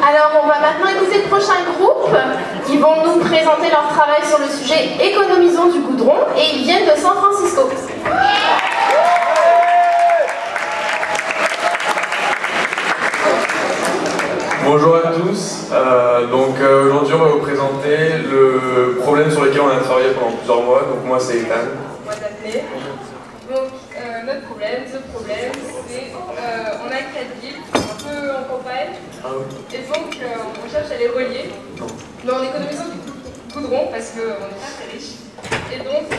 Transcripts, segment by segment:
Alors, on va maintenant écouter le prochain groupe. Ils vont nous présenter leur travail sur le sujet Économisons du goudron et ils viennent de San Francisco. Bonjour à tous, aujourd'hui on va vous présenter le problème sur lequel on a travaillé pendant plusieurs mois. Donc moi c'est Ethan. Moi Daphné. Donc notre problème, c'est on a 4 villes, un peu en campagne, et donc on cherche à les relier, mais en économisant du goudron parce qu'on n'est pas très riche. Et donc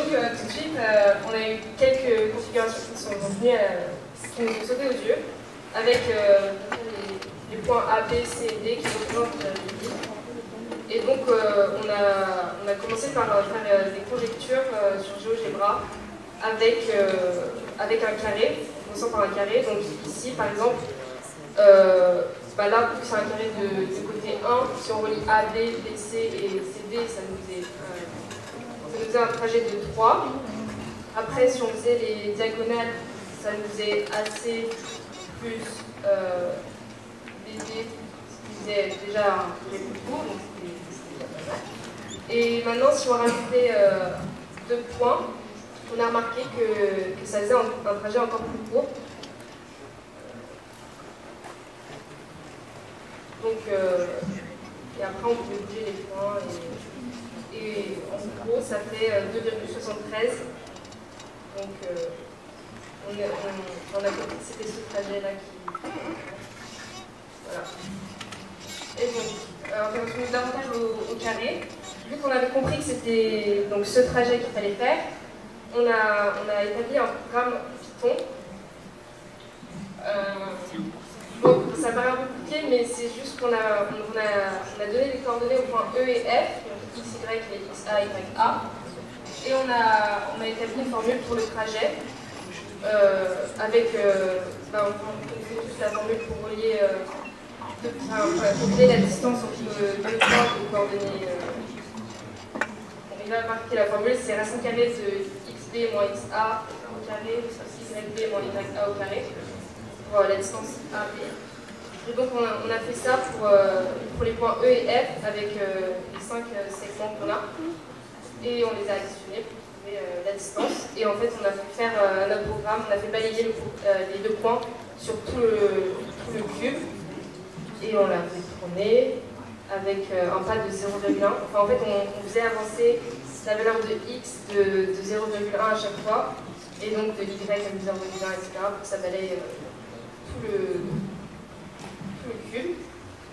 tout de suite on a eu quelques configurations qui sont venues, qui nous ont sauté aux yeux, avec les points A, B, C et D qui représentent les villes. Et donc on a commencé par faire des conjectures sur GeoGebra avec un carré, on commençant par un carré. Donc ici par exemple, là c'est un carré de côté 1, si on relie A, B, B, C et C, D, ça nous faisait un trajet de 3. Après si on faisait les diagonales, ça nous faisait AC plus BD, ce qui faisait déjà un trajet plus court, donc c'était pas mal. Et maintenant, si on rajoutait 2 points, on a remarqué que ça faisait un trajet encore plus court. Donc, et après, on pouvait bouger les points. Et en gros, ça fait 2,73. Donc, on a compris que c'était ce trajet-là qui... Voilà. Et donc, on va revenir davantage au carré. Vu qu'on avait compris que c'était donc ce trajet qu'il fallait faire, on a établi un programme Python. Bon, ça paraît un peu compliqué, mais c'est juste qu'on a donné les coordonnées aux points E et F, donc X, Y et X, A, Y, A. Et on a établi une formule pour le trajet. On fait tous la formule pour relier la distance entre deux points de coordonnées. On va marquer la formule, c'est racine carrée de xb moins xa au carré plus yb moins ya au carré pour la distance AB. Et donc on a fait ça pour les points E et F avec les 5 segments qu'on a. Et on les a additionnés pour trouver la distance. Et en fait, on a fait faire notre programme, on a fait balayer les 2 points sur tout le cube. Et on l'a fait tourner avec un pas de 0,1. Enfin, en fait, on faisait avancer la valeur de x de 0,1 à chaque fois. Et donc de y comme 0,1, etc. pour que ça balaye tout le cube.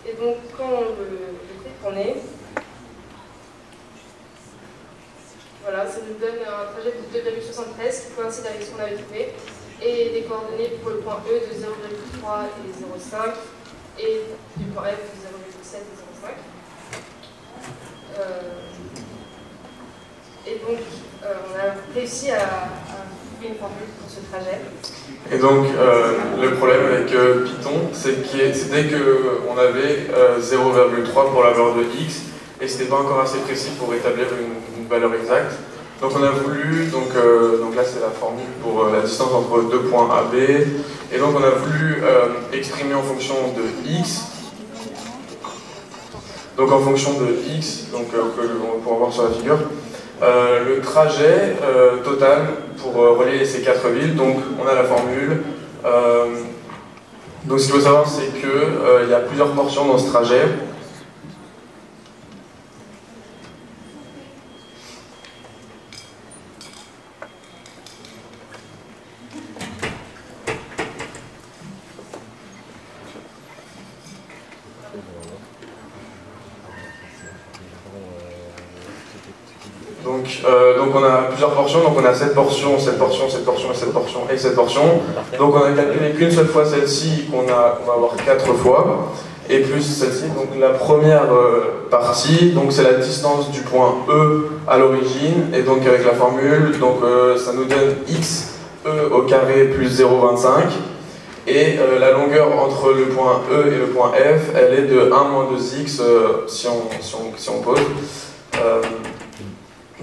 Et donc, quand on le fait tourner, voilà, ça nous donne un trajet de 2,73 qui coïncide avec ce qu'on avait trouvé et des coordonnées pour le point E de 0,3 et 0,5 et du point F de 0,7 et 0,5. Et donc, on a réussi à trouver une formule pour ce trajet. Et donc, le problème avec Python, c'était qu'on avait 0,3 pour la valeur de x et c'était pas encore assez précis pour établir une valeur exacte. Donc on a voulu, donc là c'est la formule pour la distance entre 2 points AB, et donc on a voulu exprimer en fonction de x. Donc en fonction de x, donc que on pourra voir sur la figure, le trajet total pour relier ces 4 villes. Donc on a la formule. Donc ce qu'il faut savoir, c'est qu'il y a plusieurs portions dans ce trajet. Donc on a plusieurs portions, donc on a cette portion, cette portion, cette portion, cette portion et cette portion. Donc on a calculé qu'une seule fois celle-ci, qu'on va avoir 4 fois, et plus celle-ci. Donc la première partie, donc c'est la distance du point E à l'origine, et donc avec la formule, donc ça nous donne x E au carré plus 0,25. Et la longueur entre le point E et le point F, elle est de 1 moins 2x si on pose.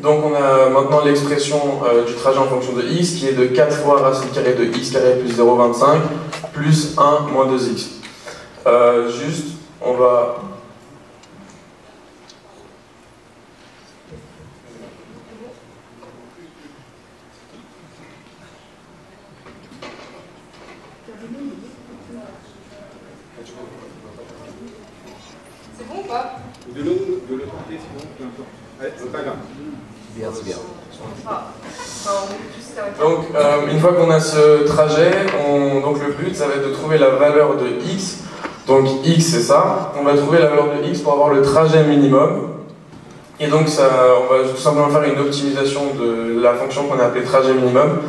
Donc on a maintenant l'expression du trajet en fonction de x qui est de 4 fois racine carrée de x carré plus 0,25 plus 1 moins 2x. Juste, on va... C'est bon ou pas? De l'autre côté, sinon, peu importe. Allez, c'est pas grave. Bien, c'est bien. Donc, une fois qu'on a ce trajet, donc le but, ça va être de trouver la valeur de x. Donc, x, c'est ça. On va trouver la valeur de x pour avoir le trajet minimum. Et donc, on va tout simplement faire une optimisation de la fonction qu'on a appelée trajet minimum.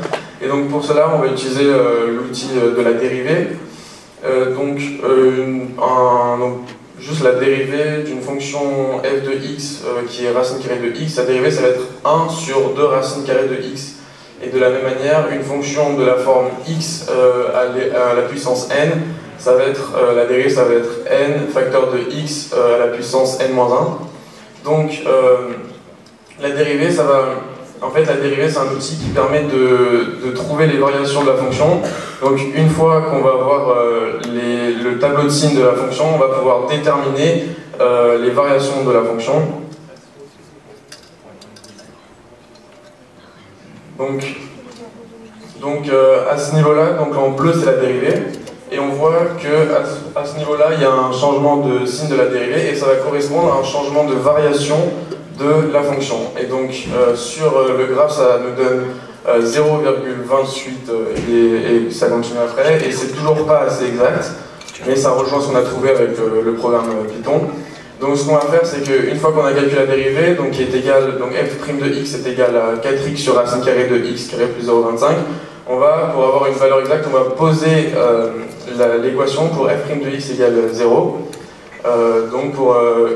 Et donc, pour cela, on va utiliser l'outil de la dérivée. Donc, juste la dérivée d'une fonction f de x qui est racine carrée de x, la dérivée ça va être 1 sur 2 racines carrées de x. Et de la même manière, une fonction de la forme x à la puissance n, ça va être, la dérivée ça va être n facteur de x à la puissance n-1. Donc la dérivée, la dérivée c'est un outil qui permet de trouver les variations de la fonction. Donc une fois qu'on va avoir le tableau de signes de la fonction, on va pouvoir déterminer les variations de la fonction. Donc à ce niveau-là, donc en bleu c'est la dérivée, et on voit que à ce niveau-là il y a un changement de signe de la dérivée et ça va correspondre à un changement de variation de la fonction. Et donc sur le graphe ça nous donne 0,28 et ça continue après, et c'est toujours pas assez exact, mais ça rejoint ce qu'on a trouvé avec le programme Python. Donc ce qu'on va faire, c'est qu'une fois qu'on a calculé la dérivée, donc qui est égale, donc f' de x est égal à 4x sur racine carrée de x carré plus 0,25, on va, pour avoir une valeur exacte, on va poser l'équation pour f' de x égale 0,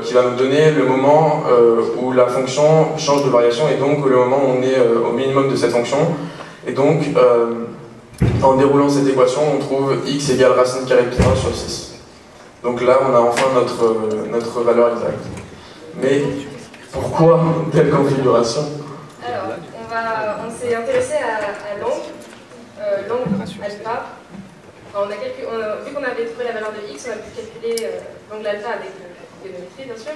qui va nous donner le moment où la fonction change de variation, et donc le moment où on est au minimum de cette fonction. Et donc, en déroulant cette équation, on trouve x égale racine carrée de 3 sur 6. Donc là, on a enfin notre valeur exacte. Mais pourquoi telle configuration? Alors, on s'est intéressé à l'angle alpha. Enfin, vu qu'on avait trouvé la valeur de x, on a pu calculer l'angle alpha avec l'trigonométrie, bien sûr.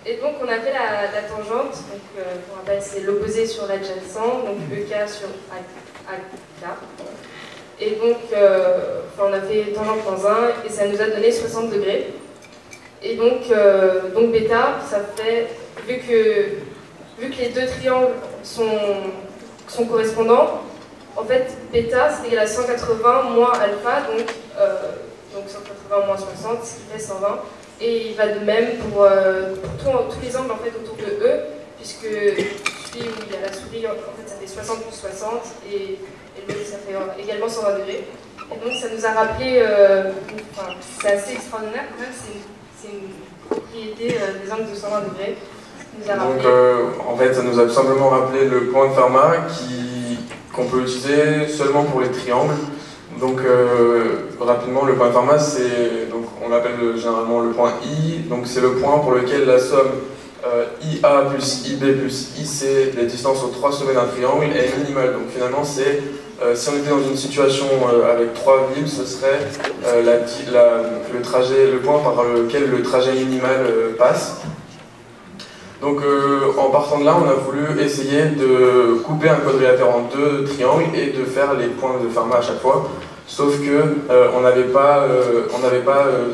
Et donc, on a fait la tangente, donc pour rappel, c'est l'opposé sur l'adjacent, donc EK sur AK. Et donc, on a fait tangente moins 1 et ça nous a donné 60 degrés. Et donc bêta, ça fait, vu que les deux triangles sont correspondants, en fait, bêta c'est égal à 180 moins alpha, donc 180 moins 60, ce qui fait 120. Et il va de même pour tous les angles en fait, autour de E, puisque celui où il y a la souris, en fait, ça fait 60 plus 60, et l'autre, ça fait également 120 degrés. Et donc, ça nous a rappelé, c'est assez extraordinaire quand même, c'est une propriété des angles de 120 degrés. Donc, en fait, ça nous a simplement rappelé le point de Fermat qu'on peut utiliser seulement pour les triangles. Donc, rapidement, le point de Fermat, on l'appelle généralement le point I. Donc, c'est le point pour lequel la somme IA plus IB plus IC, les distances aux trois sommets d'un triangle, est minimale. Donc, finalement, c'est si on était dans une situation avec trois villes, ce serait le point par lequel le trajet minimal passe. Donc en partant de là, on a voulu essayer de couper un quadrilatère en deux triangles et de faire les points de Fermat à chaque fois. Sauf que on n'avait pas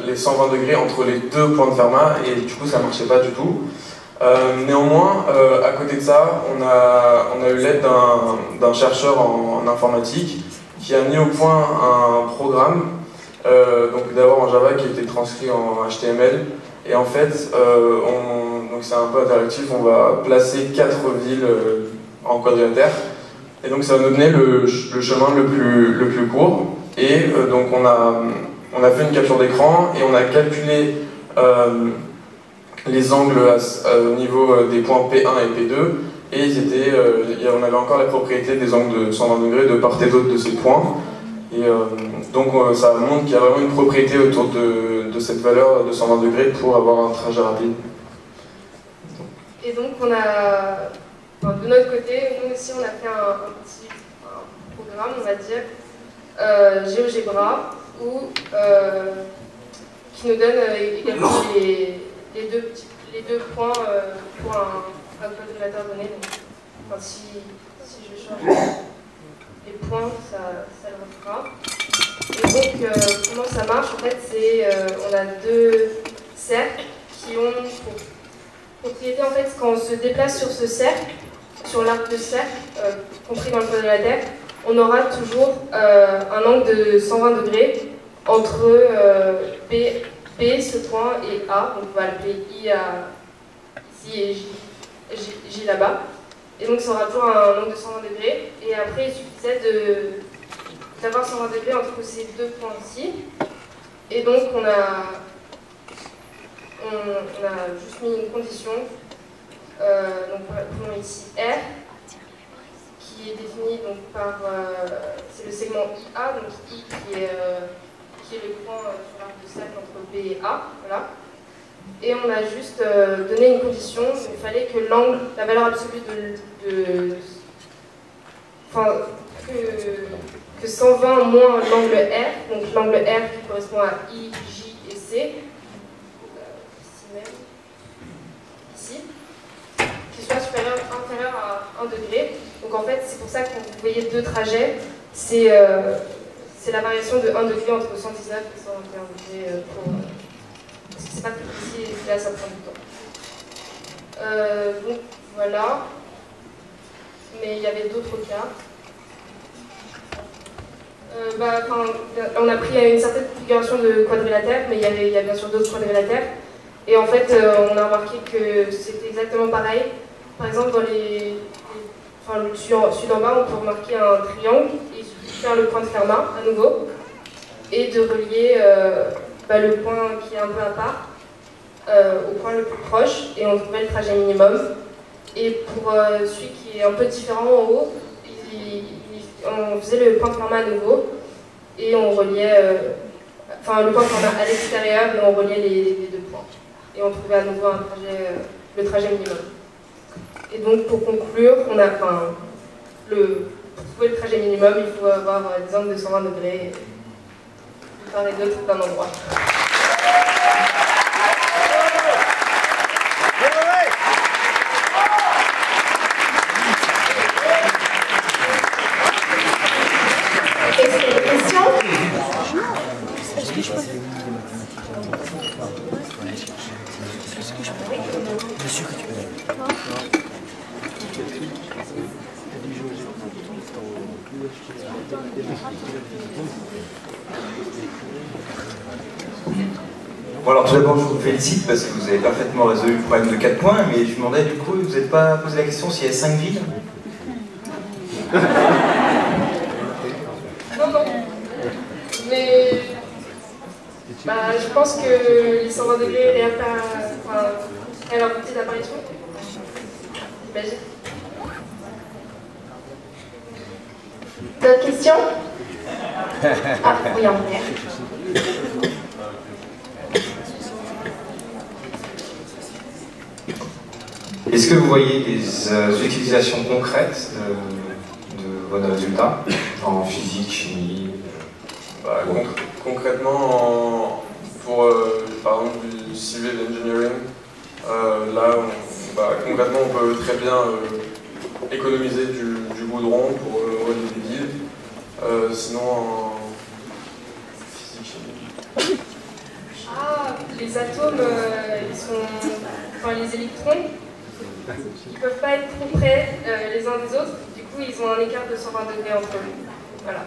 les 120 degrés entre les deux points de Fermat et du coup ça ne marchait pas du tout. Néanmoins, à côté de ça, on a eu l'aide d'un chercheur en informatique qui a mis au point un programme, donc d'abord en Java qui a été transcrit en HTML. Et en fait, donc c'est un peu interactif, on va placer 4 villes en quadrilatère. Et donc ça va nous donner le chemin le plus court. Et donc on a fait une capture d'écran et on a calculé les angles au niveau des points P1 et P2, et on avait encore la propriété des angles de 120 degrés de part et d'autre de ces points. Et donc ça montre qu'il y a vraiment une propriété autour de cette valeur de 120 degrés pour avoir un trajet rapide. Et donc on a de notre côté, nous aussi on a fait un petit programme, on va dire, GeoGebra, qui nous donne également les deux points pour un quadrilatère donné. Donc, enfin, si je change les points, ça le refera. Et donc, comment ça marche? En fait, on a deux cercles qui ont pour propriété, en fait, quand on se déplace sur ce cercle, sur l'arc de cercle, compris dans le quadrilatère, on aura toujours un angle de 120 degrés entre B, ce point, et A. Donc on va l'appeler I ici et J là-bas. Et donc ça aura toujours un angle de 120 degrés. Et après, il suffisait d'avoir 120 degrés entre ces deux points ici. Et donc on a juste mis une condition. Donc prenons ici R, qui est défini donc par c'est le segment IA, donc I qui est le point sur l'arc de cercle entre B et A, voilà. Et on a juste donné une condition, il fallait que l'angle, la valeur absolue que 120 moins l'angle R, donc l'angle R qui correspond à I, J et C, ici, qui soit inférieur à 1 degré. Donc en fait, c'est pour ça que vous voyez deux trajets, c'est la variation de 1 degré entre 119 et 121 degrés parce que c'est pas plus précis et là ça prend du temps. Donc voilà, mais il y avait d'autres cas. On a pris une certaine configuration de quadrilatère, mais il y a bien sûr d'autres quadrilatères. Et en fait, on a remarqué que c'était exactement pareil. Par exemple, dans le sud en bas, on peut remarquer un triangle. Il suffit de faire le point de Fermat à nouveau et de relier le point qui est un peu à part au point le plus proche et on trouvait le trajet minimum. Et pour celui qui est un peu différent en haut, on faisait le point de Fermat à nouveau et on reliait le point de Fermat à l'extérieur et on reliait les deux points. Et on trouvait à nouveau le trajet minimum. Et donc pour conclure, pour trouver le trajet minimum, il faut avoir des angles de 120 degrés de part et d'autre d'un endroit. Est-ce qu'il y a des questions? Bon alors tout d'abord je vous félicite parce que vous avez parfaitement résolu le problème de 4 points, mais je me demandais du coup, vous n'avez pas posé la question s'il y avait 5 villes? Non. Mais je pense que les 120 degrés est leur petite apparition. J'imagine. D'autres questions? Ah, oui, en vrai. Est-ce que vous voyez des utilisations concrètes de vos résultats en physique, chimie? Concrètement, pour par exemple du civil engineering, concrètement on peut très bien économiser du goudron pour relier des villes. Sinon en physique, chimie. Ah, les atomes, les électrons, ils ne peuvent pas être trop près les uns des autres, du coup ils ont un écart de 120 degrés entre eux. Voilà.